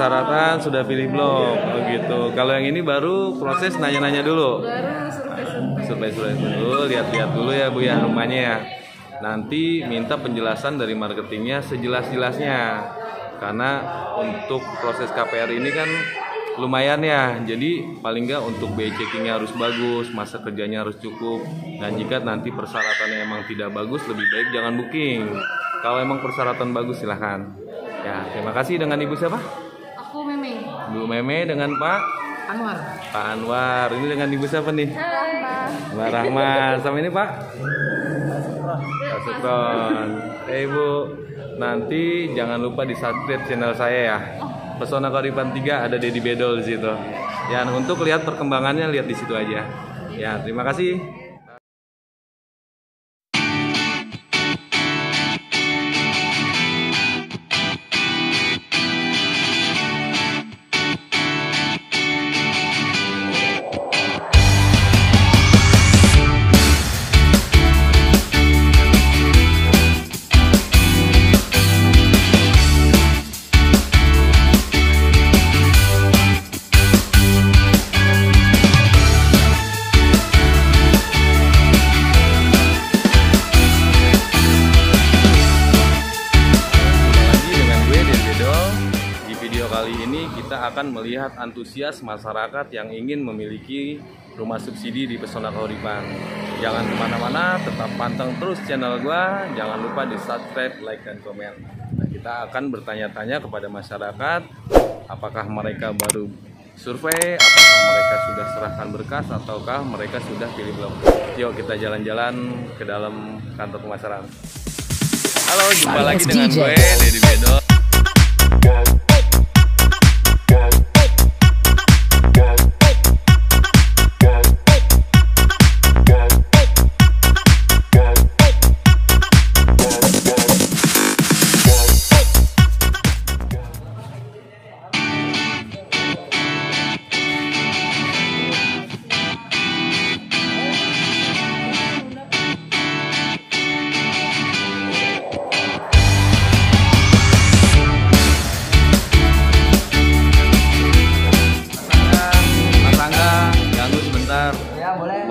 persyaratan sudah pilih blog begitu. Kalau yang ini baru proses nanya-nanya dulu. Survei dulu, lihat-lihat dulu ya Bu ya rumahnya ya. Nanti minta penjelasan dari marketingnya sejelas-jelasnya. Karena untuk proses KPR ini kan lumayan ya. Jadi paling nggak untuk BI checkingnya harus bagus, masa kerjanya harus cukup. Dan jika nanti persyaratannya emang tidak bagus, lebih baik jangan booking. Kalau emang persyaratan bagus silahkan. Ya, terima kasih. Dengan Ibu siapa? Aku Meme. Bu Meme. Dengan Pak Anwar. Pak Anwar. Ini dengan Ibu siapa nih? Mbak Rahma. Sama ini Pak? Pak Sukron. Ibu, nanti jangan lupa di subscribe channel saya ya. Pesona Keuripan 3 ada Dedi Bedol di situ. Ya, untuk lihat perkembangannya lihat di situ aja. Ya, terima kasih. Kali ini kita akan melihat antusias masyarakat yang ingin memiliki rumah subsidi di Pesona Keuripan. Jangan kemana-mana, tetap panteng terus channel gua. Jangan lupa di subscribe, like, dan komen. Nah, kita akan bertanya-tanya kepada masyarakat, apakah mereka baru survei, apakah mereka sudah serahkan berkas, ataukah mereka sudah pilih blog. Yuk kita jalan-jalan ke dalam kantor pemasaran. Halo, jumpa lagi dengan gue, Dedi Bedol.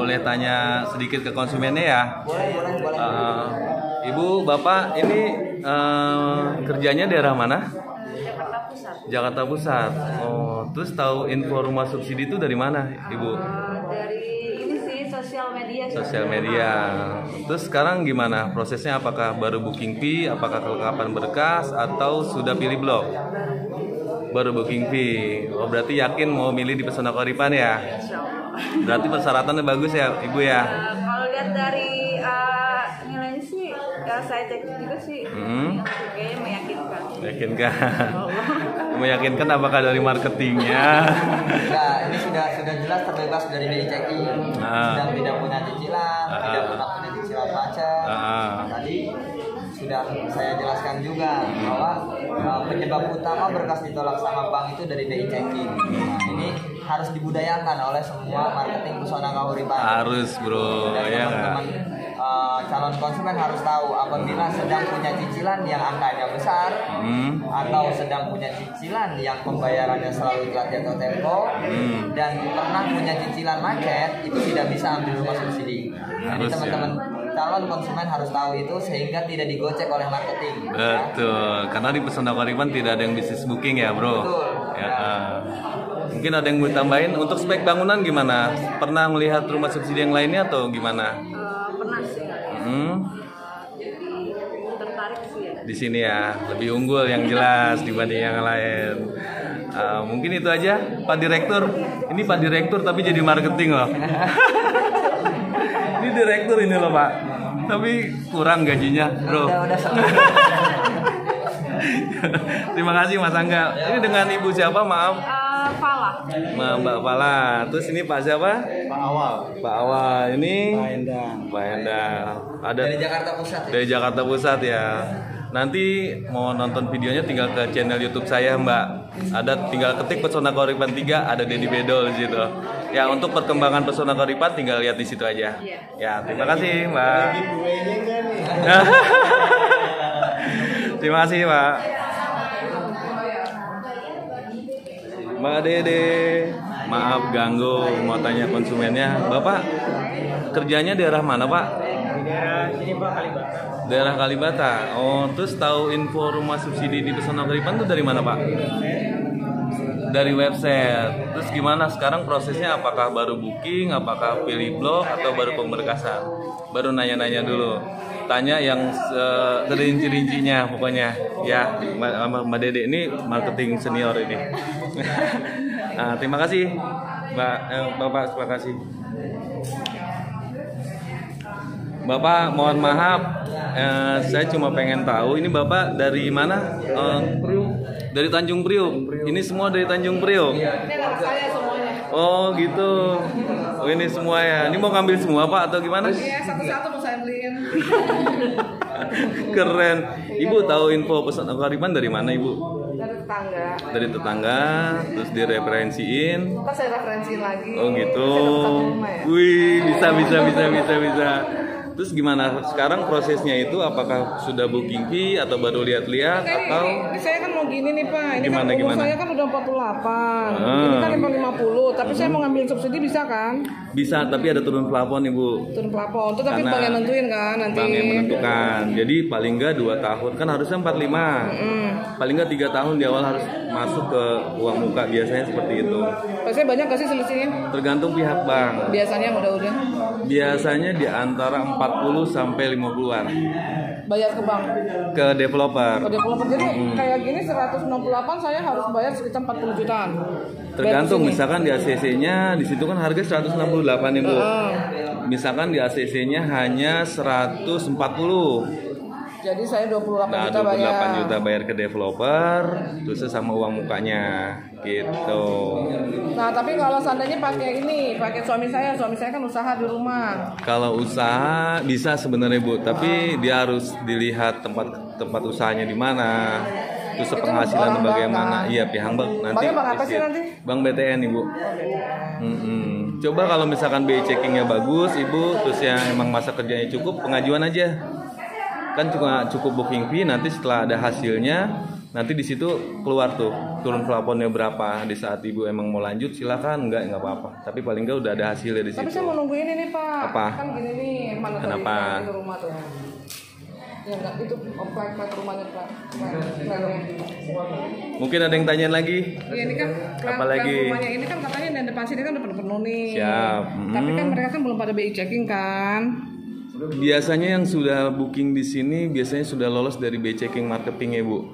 Boleh tanya sedikit ke konsumennya ya? Boleh. Ibu, Bapak, ini kerjanya daerah mana? Jakarta Pusat. Jakarta Pusat. Oh, terus tahu info rumah subsidi itu dari mana, Ibu? Dari ini sih sosial media. Sosial media. Terus sekarang gimana prosesnya? Apakah baru booking fee? Apakah kelengkapan berkas? Atau sudah pilih blog? Baru booking fee. Oh, berarti yakin mau milih di Pesona Keuripan ya? Berarti persyaratannya bagus ya, Ibu ya? Kalau lihat dari nilainya sih, ya saya cek juga sih, kayaknya meyakinkan. Meyakinkan. Meyakinkan apakah dari marketingnya? Nah, ini sudah jelas terbebas dari BI checking, sedang tidak punya cicilan, tidak pernah punya cicilan macet. Tadi sudah saya jelaskan juga bahwa penyebab utama berkas ditolak sama bank itu dari BI checking. Nah, ini harus dibudayakan oleh semua marketing Pesona Keuripan. Harus bro, dan ya teman-teman calon konsumen harus tahu apabila sedang punya cicilan yang angkanya besar atau sedang punya cicilan yang pembayarannya selalu telat jatuh tempo dan pernah punya cicilan macet, itu tidak bisa ambil rumah subsidi. Jadi teman-teman calon konsumen harus tahu itu sehingga tidak digocek oleh marketing. Betul, karena di Pesona Keuripan tidak ada yang bisnis booking ya bro. Betul. Ya. Mungkin ada yang mau tambahin untuk spek bangunan gimana? Pernah melihat rumah subsidi yang lainnya atau gimana? Pernah sih. Jadi tertarik sih ya. Di sini ya lebih unggul yang jelas dibanding yang lain. Mungkin itu aja Pak Direktur. Ini Pak Direktur tapi jadi marketing loh. Ini direktur ini loh Pak. Tapi kurang gajinya bro. Udah. Terima kasih Mas Angga. Ini dengan Ibu siapa maaf? Fala. Mbak Fala. Terus ini Pak siapa? Pak Awal. Pak Awal. Ini Pak Endang. Pak Endang. Ada Dari Jakarta Pusat. Ya? Dari Jakarta Pusat ya. Nanti mau nonton videonya tinggal ke channel YouTube saya Mbak. Ada tinggal ketik Pesona Keuripan 3 ada Dedi Bedol di situ. Ya untuk perkembangan Pesona Keuripan tinggal lihat di situ aja. Ya terima kasih Mbak. Terima kasih Mbak. Mbak Dede. Maaf ganggu, mau tanya konsumennya. Bapak kerjanya daerah mana, Pak? Di daerah sini Pak, Kalibata. Daerah Kalibata. Oh, terus tahu info rumah subsidi di Pesona Karipan tuh dari mana, Pak? Dari website. Terus gimana sekarang prosesnya? Apakah baru booking, apakah pilih blog, atau baru pemberkasan? Baru nanya-nanya dulu. Tanya yang serinci-rincinya pokoknya. Ya, Mbak Dede ini marketing senior ini. Nah, terima kasih, Bapak. Terima kasih. Bapak, mohon maaf, saya cuma pengen tahu ini Bapak dari mana? Dari Tanjung Priuk. Ini semua dari Tanjung Priuk. Ini anak saya semuanya. Oh gitu. Oh ini semua ya. Ini mau ngambil semua Pak atau gimana? Iya, satu-satu mau saya beliin. Keren. Ibu tahu info Pesona Karipan dari mana Ibu? Dari tetangga. Dari tetangga, terus direferensiin. Ntar saya referensiin lagi. Oh gitu. Saya dapat satu rumah ya. Wih, bisa. Terus gimana sekarang prosesnya itu? Apakah sudah booking fee atau baru lihat-lihat atau? Ini saya kan mau gini nih Pak. Ini Gimana, kan umur gimana? saya kan udah 48. Ini kan 50. Tapi saya mau ngambil subsidi bisa kan? Bisa, tapi ada turun plafon Ibu. Turun plafon. Itu tapi Karena bank yang nentuin kan nanti. Bank yang menentukan. Jadi paling nggak 2 tahun, kan harusnya 45. Paling nggak 3 tahun di awal harus masuk ke uang muka, biasanya seperti itu. Biasanya banyak gak sih selisihnya? Tergantung pihak bank. Biasanya udah. Biasanya di antara 40 sampai 50-an Bayar ke bank. ke developer. Ke developer. Jadi kayak gini 168 saya harus bayar sekitar 40 jutaan. Tergantung, Bayar ke sini. misalkan di ACC-nya di situ kan harga 168 Ibu. Misalkan di ACC-nya hanya 140. Jadi saya 28 Nah, juta 28 bayar. juta bayar ke developer, terus sama uang mukanya gitu. Nah, tapi kalau seandainya pakai suami saya kan usaha di rumah. Kalau usaha bisa sebenarnya Bu, tapi dia harus dilihat tempat usahanya di mana, terus Itu penghasilan orang bagaimana. bank, kan? Iya, pihak bank nanti. Banknya bank apa sih visit. nanti? Bank BTN Ibu. Coba kalau misalkan BI checkingnya bagus Ibu, terus yang emang masa kerjanya cukup, pengajuan aja. Kan cuma cukup booking fee, nanti setelah ada hasilnya nanti di situ keluar tuh turun plafonnya berapa. Di saat Ibu emang mau lanjut silakan, nggak apa-apa, tapi paling nggak udah ada hasilnya di situ. Tapi saya mau nunggu ini nih Pak. Apa? Kan gini nih, mana tadi Kenapa? itu rumah tuh. Ya enggak, itu plat rumahnya Pak. Mungkin ada yang tanyain lagi? Iya, ini kan plat Apalagi? rumahnya ini kan katanya yang depan sini kan udah penuh nih. Siap. Tapi kan mereka kan belum pada BI checking kan. Biasanya yang sudah booking di sini biasanya sudah lolos dari BI checking marketing ya Bu.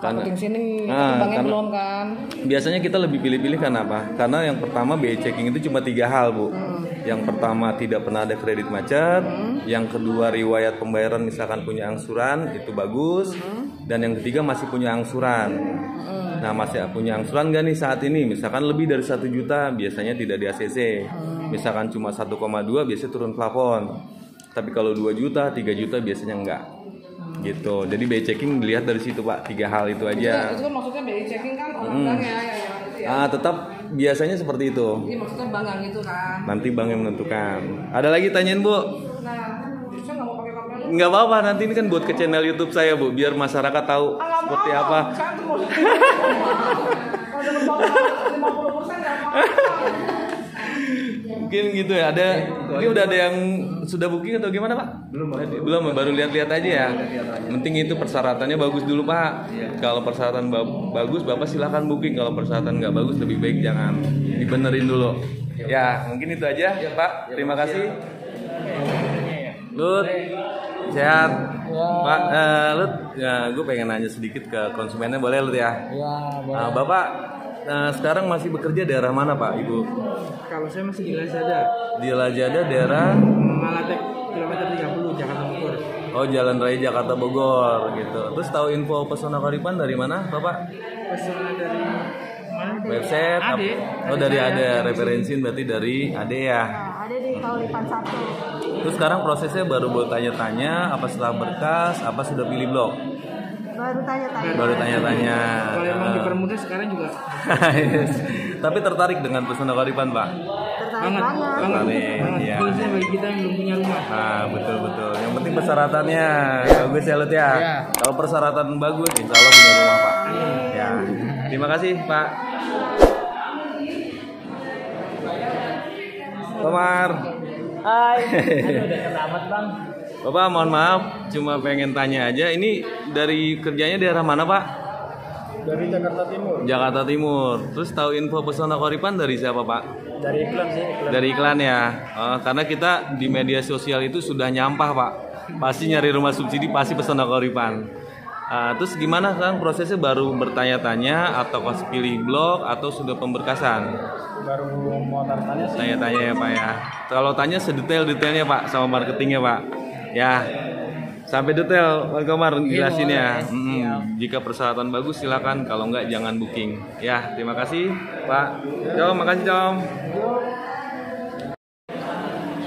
Karena Marketing sini, Nah, banknya karena- belum kan. biasanya kita lebih pilih-pilih karena apa? Karena yang pertama BI checking itu cuma 3 hal Bu. Yang pertama tidak pernah ada kredit macet, yang kedua riwayat pembayaran misalkan punya angsuran itu bagus, dan yang ketiga masih punya angsuran. Nah masih punya angsuran nggak nih saat ini? Misalkan lebih dari 1 juta biasanya tidak di ACC. Misalkan cuma 1,2 biasanya turun plafon. Tapi kalau 2 juta, 3 juta biasanya enggak. Gitu. Jadi BI checking dilihat dari situ Pak, 3 hal itu aja. Itu kan maksudnya BI checking kan orang bank ya itu ya. Tetap biasanya seperti itu. Ini maksudnya bank yang itu kan. Nanti bank yang menentukan. Ada lagi tanyain Bu? Nah, saya nggak mau pakai kamera. Nggak apa-apa, nanti ini kan buat ke channel YouTube saya Bu, biar masyarakat tahu seperti apa. Saya tuh mau. Kalau dapat bapak 50% nggak apa-apa. Mungkin gitu ya. Ini udah ada yang sudah booking atau gimana Pak? Belum, baru lihat-lihat aja ya. Penting itu persyaratannya bagus dulu Pak. Kalau persyaratan bagus Bapak silahkan booking. Kalau persyaratan nggak bagus lebih baik jangan, dibenerin dulu. Ya mungkin itu aja Pak. Terima kasih. Lut, sehat Pak. Lut, ya gue pengen nanya sedikit ke konsumennya, boleh Lut ya? Ya, Bapak sekarang masih bekerja daerah mana Pak Ibu? kalau saya masih di Lazada. Di Lazada daerah Malatek kilometer 30 Jakarta Bogor. Oh, Jalan Raya Jakarta Bogor gitu. Terus tahu info Pesona Karipan dari mana, Bapak? Pesan dari mana? Website? Ade. Oh, dari Ade. Referensiin berarti dari Ade ya. Nah, ada di Kaulipan 1. Terus sekarang prosesnya baru tanya-tanya, apa setelah berkas, apa sudah pilih blok? Baru tanya-tanya. Baru tanya-tanya. Kalau emang dipermudah sekarang juga Yes. Tapi tertarik dengan Pesona Karipan, Pak? banget. Tertarik, iya. Khususnya bagi kita yang belum punya rumah. Nah, betul-betul. Yang penting persyaratannya bagus ya, Lut ya. Iya. Kalau persyaratan bagus, insya Allah punya rumah, Pak. Ya. Terima kasih, Pak. Komar. Hai. Udah keramat bang. Bapak mohon maaf, cuma pengen tanya aja, ini dari kerjanya daerah mana Pak? Dari Jakarta Timur. Jakarta Timur. Terus tahu info Pesona Koripan dari siapa Pak? Dari iklan sih. Dari iklan ya. Karena kita di media sosial itu sudah nyampah Pak. Pasti nyari rumah subsidi pasti Pesona Koripan. Terus gimana Kang prosesnya, baru bertanya-tanya atau pas pilih blok atau sudah pemberkasan? Baru mau tanya sih. Tanya-tanya ya Pak ya. Kalau tanya sedetail-detailnya Pak sama marketingnya Pak. Ya. Sampai detail Pak Komar jelasin ya. Jika persyaratan bagus silakan, kalau enggak jangan booking. Ya, terima kasih Pak. Jom, makasih Jom.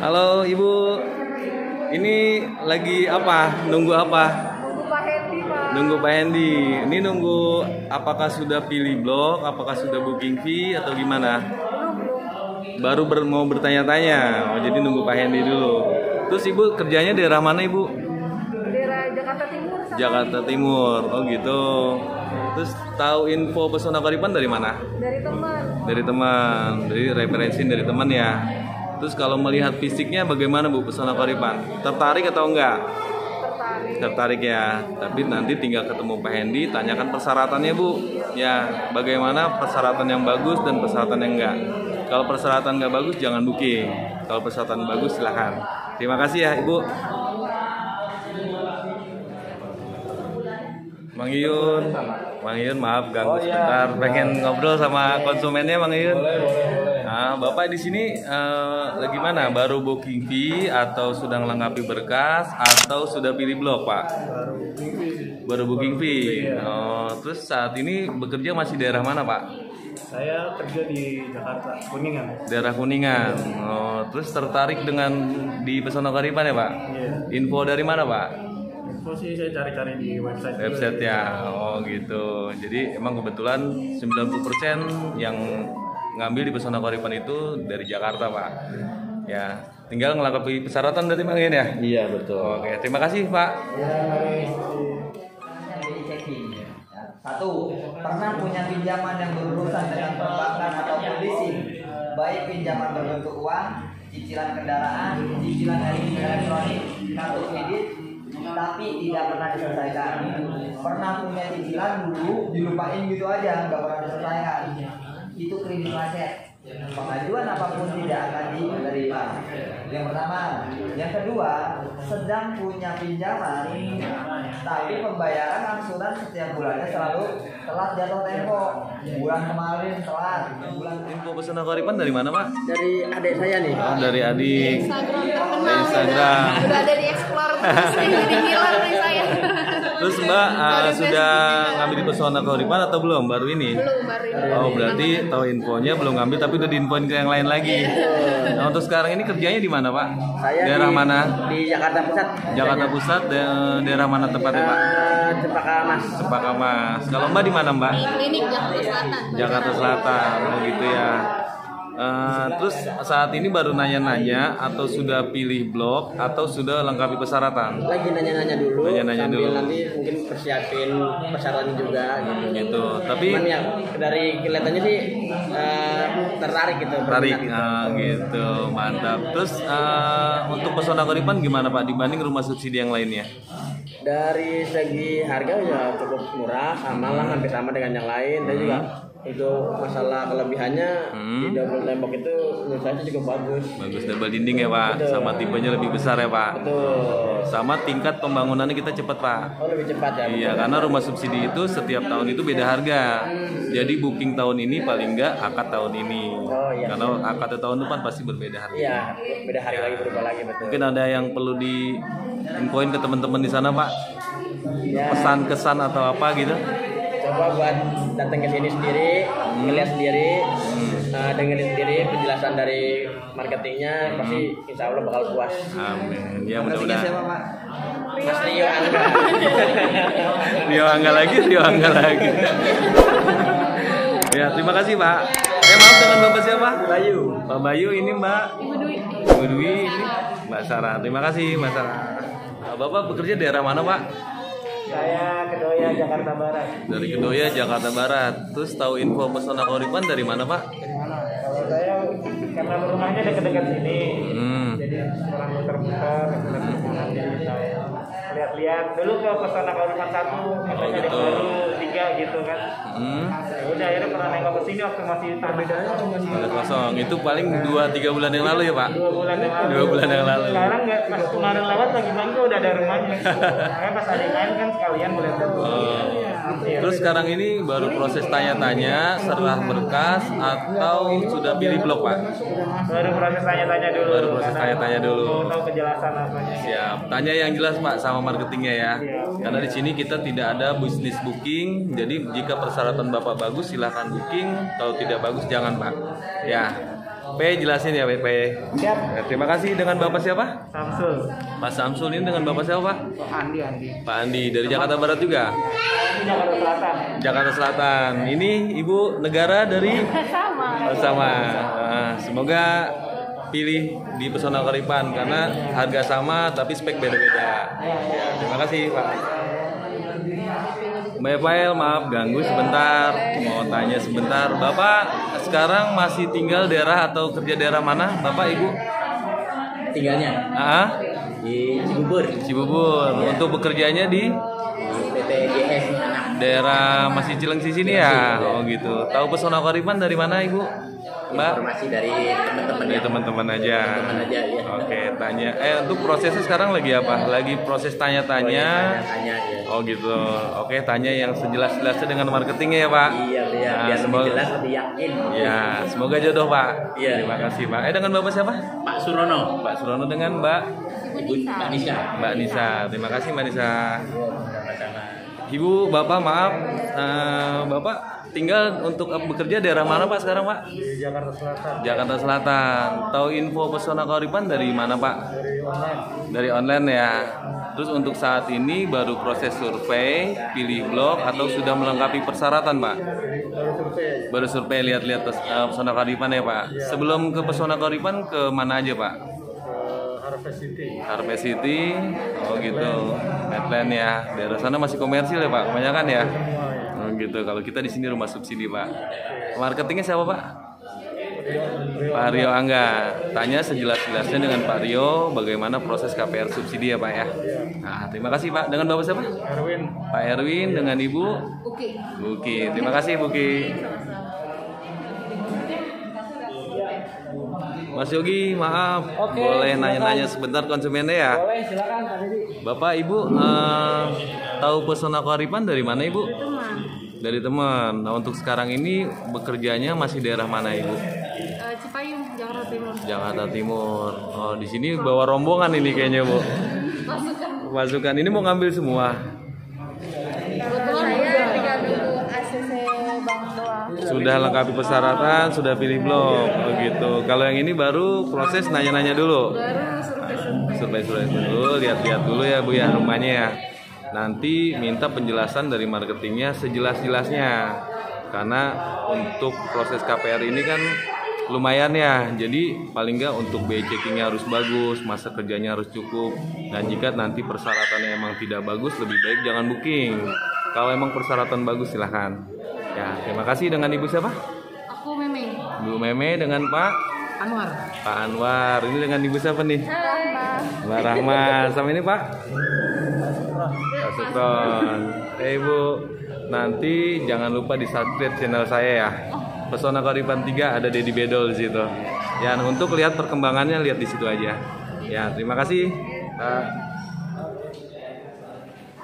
Halo Ibu. Ini lagi apa? Nunggu apa? Nunggu Pak Hendy, Pak. Nunggu Pak Hendy. Ini nunggu apakah sudah pilih blok, apakah sudah booking fee atau gimana? Baru mau bertanya-tanya. Oh, jadi nunggu Pak Hendy dulu. Terus Ibu kerjanya daerah mana Ibu? Daerah Jakarta Timur. Jakarta Timur. Oh gitu. Terus tahu info Pesona Koripan dari mana? Dari teman. Dari teman. Dari referensi dari teman ya. Terus kalau melihat fisiknya bagaimana Bu Pesona Koripan? Tertarik atau enggak? Tertarik. Tertarik ya. Tapi nanti tinggal ketemu Pak Hendy, tanyakan persyaratannya Bu. Ya, bagaimana persyaratan yang bagus dan persyaratan yang enggak. Kalau persyaratan enggak bagus jangan booking. Kalau persyaratan bagus silahkan. Terima kasih ya Ibu. Mang Iyun, maaf ganggu sebentar. Pengen ngobrol sama konsumennya Mang Iyun. Nah, Bapak di sini lagi mana? Baru booking fee atau sudah melengkapi berkas atau sudah pilih blok Pak? Baru booking fee. Oh, terus saat ini bekerja masih daerah mana Pak? Saya kerja di Jakarta, Kuningan. Daerah Kuningan. Oh, terus tertarik dengan di Pesona Koripan ya Pak? Iya. Info dari mana Pak? Info sih saya cari-cari di website. Website ya. Oh gitu. Jadi emang kebetulan 90% yang ngambil di Pesona Koripan itu dari Jakarta Pak. Ya, tinggal ngelengkapi persyaratan dari Mang Iyun ya? Iya betul. Oke, terima kasih Pak. Satu, pernah punya pinjaman yang berurusan dengan perbankan atau leasing, baik pinjaman berbentuk uang, cicilan kendaraan, cicilan dari elektronik, kartu kredit, tapi tidak pernah diselesaikan. Pernah punya cicilan dulu dilupain gitu aja, nggak pernah diselesaikan. Itu kredit macet. Pengajuan apapun tidak akan diterima. Yang pertama, yang kedua, sedang punya pinjaman, tapi pembayaran angsuran setiap bulannya selalu telat jatuh tempo. Bulan kemarin telat, bulan Info Pesona Koripan dari mana Pak? Dari adik saya nih. Oh, dari adik. Instagram Dari terkenal. Instagram. Udah ada di explore terus nih, jadi hilang nih saya. Terus Mbak sudah ngambil di Pesona Koripan atau belum? Baru ini? Belum, baru ini. Oh, berarti tahu infonya belum ngambil tapi udah diinfoin ke yang lain lagi. Nah, untuk sekarang ini kerjanya di mana Pak? Saya Daerah di, mana? Di Jakarta Pusat. Jakarta Pusat, daerah mana tempatnya Pak? Cempaka Mas. Cempaka Mas. Kalau Mbak di mana Mbak? Di klinik Jakarta Selatan. Jakarta Selatan, oh gitu ya. Terus saat ini baru nanya-nanya atau sudah pilih blok atau sudah lengkapi persyaratan? Lagi nanya-nanya dulu. Nanya-nanya sambil dulu. nanti mungkin persiapin persyaratan juga gitu. Gitu. Tapi Cuman ya dari kelihatannya sih tertarik gitu. tarik berminat gitu. gitu, mantap. Terus untuk Pesona Koripan gimana Pak dibanding rumah subsidi yang lainnya? Dari segi harga ya cukup murah, sama lah hampir sama dengan yang lain. Dan juga itu masalah kelebihannya di double tembok itu menurut saya cukup bagus. Bagus, double dinding ya Pak, Betul. sama tipenya lebih besar ya Pak. Betul. Sama tingkat pembangunannya kita cepat Pak. Oh lebih cepat ya. Iya, betul. karena rumah subsidi itu setiap tahun itu beda harga. Jadi booking tahun ini paling enggak akad tahun ini. Oh, iya. Karena akad tahun depan pasti berbeda harga. Iya, beda hari lagi berubah lagi betul. Mungkin ada yang perlu diinfoin ke teman-teman di sana Pak? Ya, Pesan kesan atau apa gitu? coba buat datang ke sini sendiri, ngeliat sendiri, dengerin sendiri penjelasan dari marketingnya, pasti insya Allah bakal puas. Amin. Ya Marketingnya siapa mudah-mudahan. Pak? Mas Rio Angga. Rio Angga lagi. Ya, terima kasih Pak. Maaf dengan Bapak siapa? Bayu. Pak Bayu, ini Mbak Ibu Dwi, ini Mbak Sarah. Terima kasih Mbak Sarah. Bapak bekerja daerah mana Pak? Saya Kedoya Jakarta Barat. Dari Kedoya, Jakarta Barat. Terus tahu info Pesona Koripan dari mana Pak? Kalau saya karena Nama rumahnya dekat-dekat sini. Jadi orang muter-muter, jadi kita lihat-lihat dulu ke Pesona Kauripan 1, katanya ada baru 3 gitu kan. Ya udah akhirnya pernah nengok ke sini waktu masih tanah kosong. Itu paling 2-3 bulan yang lalu ya Pak? 2 bulan yang lalu. 2 bulan yang lalu. Sekarang nggak, pas kemarin lewat lagi bangga udah ada rumahnya. Makanya pas ada main kan sekalian boleh tahu. Terus sekarang ini baru proses tanya-tanya, serah berkas atau sudah pilih blok Pak? Baru proses tanya-tanya dulu. Baru proses tanya-tanya dulu. Mau tahu kejelasan apanya. Siap. Tanya yang jelas Pak sama marketingnya ya. Karena di sini kita tidak ada bisnis booking. Jadi jika persyaratan Bapak bagus silahkan booking. Kalau tidak bagus jangan Pak. Ya. P jelasin ya P. Siap. Ya, terima kasih. Dengan Bapak siapa? Samsul. Pak Samsul. Ini dengan Bapak siapa Pak? Andi. Pak Andi dari Jakarta Barat juga. Jakarta Selatan. Jakarta Selatan. Ini Ibu negara dari sama. Nah, semoga pilih di Pesona Kauripan karena harga sama tapi spek beda-beda. Ya, terima kasih Pak. Mbak Pael, maaf ganggu sebentar. Mau tanya sebentar. Bapak sekarang masih tinggal daerah atau kerja daerah mana? Bapak Ibu? Tinggalnya di Cibubur. Cibubur. Untuk bekerjanya di PT GS anak. daerah masih Cilengsi sini ya. Oh gitu. Tahu Pesona Kauripan dari mana Ibu? Mbak? Informasi dari teman-teman. Dari teman-teman aja. Teman aja ya. Oke, tanya. Untuk prosesnya sekarang lagi apa? Lagi proses tanya-tanya. Tanya ya. Oh gitu. Oke, tanya yang sejelas-jelasnya dengan marketingnya ya Pak. Iya, Nah, biar semoga- lebih jelas, lebih yakin. Ya, semoga jodoh Pak. Iya. Terima kasih Pak. Dengan Bapak siapa? Pak Surono. Pak Surono dengan Mbak Ibu Mbak Nisa. Mbak Nisa. Terima kasih Mbak Nisa. Sama-sama. Ibu, Bapak maaf. Bapak tinggal untuk bekerja daerah mana Pak sekarang Pak? Di Jakarta Selatan. Jakarta Selatan. Tahu info Pesona Kauripan dari mana Pak? Dari online. Dari online ya. Terus untuk saat ini baru proses survei, pilih blok atau sudah melengkapi persyaratan Pak? Baru survei. Baru survei lihat-lihat Pesona Kauripan ya Pak. Sebelum ke Pesona Kauripan ke mana aja Pak? Ke Harvest City. Harvest City. Oh gitu. Medland ya. Daerah sana masih komersil ya Pak, kebanyakan ya. Oh gitu. Kalau kita di sini rumah subsidi Pak. Marketingnya siapa Pak? Pak Rio Angga. Tanya sejelas-jelasnya dengan Pak Rio bagaimana proses KPR subsidi ya Pak ya. Nah, terima kasih Pak. Dengan Bapak siapa? Erwin. Pak Erwin dengan Ibu Buki. Terima kasih Buki. Mas Yogi, maaf. Boleh nanya-nanya sebentar konsumennya ya? Boleh, silakan Pak Dedi. Bapak Ibu tahu Pesona Kauripan dari mana Ibu? Dari teman. Nah untuk sekarang ini bekerjanya masih daerah mana Ibu? Cipayung, Jakarta Timur. Jakarta Timur. Oh di sini bawa rombongan ini kayaknya Bu. Masukan ini mau ngambil semua. Kebetulan saya tinggal nunggu ACC Bank doang. Sudah lengkapi persyaratan, sudah pilih blok, begitu. Kalau yang ini baru proses nanya-nanya dulu. Baru survei. Survei dulu, lihat-lihat dulu ya Bu ya rumahnya ya. Nanti minta penjelasan dari marketingnya sejelas-jelasnya. Karena untuk proses KPR ini kan lumayan ya. Jadi paling nggak untuk biaya checkingnya harus bagus, masa kerjanya harus cukup. Dan jika nanti persyaratannya emang tidak bagus, lebih baik jangan booking. Kalau emang persyaratan bagus silahkan. Ya, terima kasih. Dengan Ibu siapa? Aku Memeng. Bu Meme dengan Pak Anwar. Pak Anwar. Ini dengan Ibu siapa nih? Rahma. Mbak Rahma. Sama ini Pak? Pak Sukron. Ibu, nanti jangan lupa di subscribe channel saya ya. Pesona Kauripan 3 ada Dedi Bedol di situ. Ya, untuk lihat perkembangannya lihat di situ aja. Ya, terima kasih.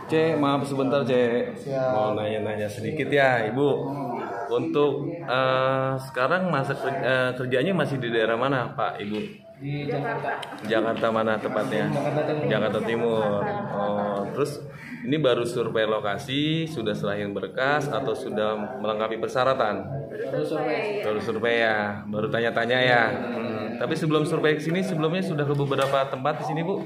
Cek, maaf sebentar Cek. Mau nanya-nanya sedikit ya Ibu. Untuk sekarang masa kerjanya masih di daerah mana Pak Ibu? Di Jakarta. Jakarta mana tepatnya? Jakarta Timur. Oh, terus ini baru survei lokasi, sudah serahin berkas atau sudah melengkapi persyaratan? Baru survei ya, baru tanya-tanya ya. Tapi sebelum survei ke sini sebelumnya sudah ke beberapa tempat di sini Bu?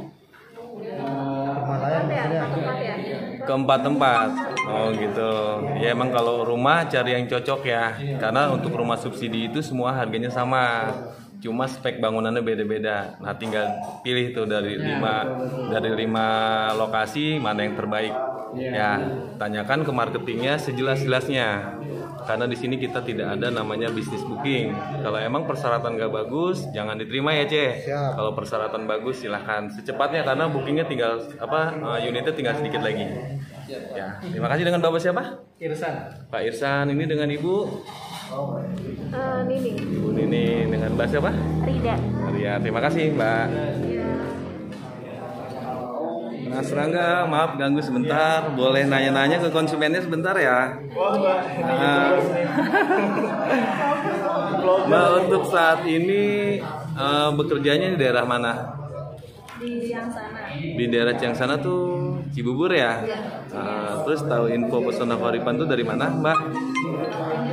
Ke 4 tempat. Oh gitu. Ya emang kalau rumah cari yang cocok ya. Karena untuk rumah subsidi itu semua harganya sama. Cuma spek bangunannya beda-beda. Nah tinggal pilih tuh dari 5 lokasi mana yang terbaik. Ya, tanyakan ke marketingnya sejelas-jelasnya. Karena di sini kita tidak ada namanya bisnis booking. Kalau emang persyaratan nggak bagus, jangan diterima ya, Ce. Kalau persyaratan bagus, silahkan secepatnya karena bookingnya tinggal unitnya tinggal sedikit lagi. Ya, terima kasih. Dengan Bapak siapa? Irsan. Pak Irsan. Ini dengan Ibu Nini. Ibu Nini. Dengan Mbak siapa? Rida. Ria. Terima kasih, Mbak. Mas Rangga, maaf ganggu sebentar. Boleh nanya-nanya ke konsumennya sebentar ya? Mbak, untuk saat ini bekerjanya di daerah mana? Di yang sana. Di daerah Ciangsana tuh Cibubur ya? Terus tahu info Pesona Koripan tuh dari mana, Mbak?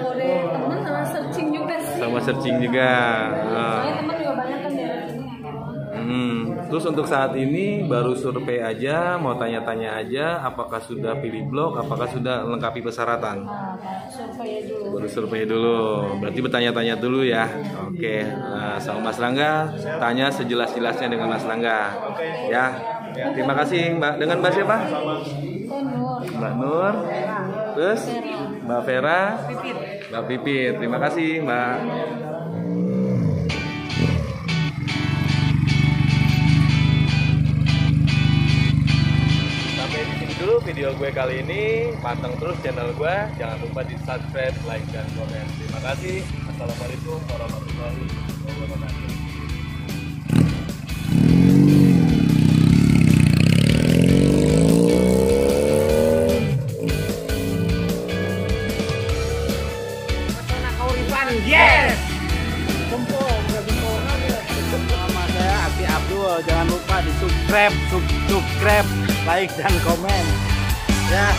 Boleh temen sama searching juga sih. Sama searching juga. Soalnya temen juga banyak kan daerah sini yang Terus untuk saat ini baru survei aja, mau tanya-tanya aja, apakah sudah pilih blok, apakah sudah lengkapi persyaratan? survei dulu. Baru survei dulu, berarti bertanya-tanya dulu ya. Oke, sama Mas Rangga, tanya sejelas-jelasnya dengan Mas Rangga. Ya, terima kasih Mbak. Dengan Mbak siapa? Mbak Nur. Terus Mbak Vera. Mbak Pipit. Terima kasih Mbak. Dulu video gue kali ini, panteng terus channel gue, jangan lupa di subscribe, like, dan komen. Terima kasih. Assalamualaikum warahmatullahi wabarakatuh. Pesona Kauripan, yes! Kumpul, nama saya Ati Abdul. Jangan lupa di subscribe, like dan komen. Ya.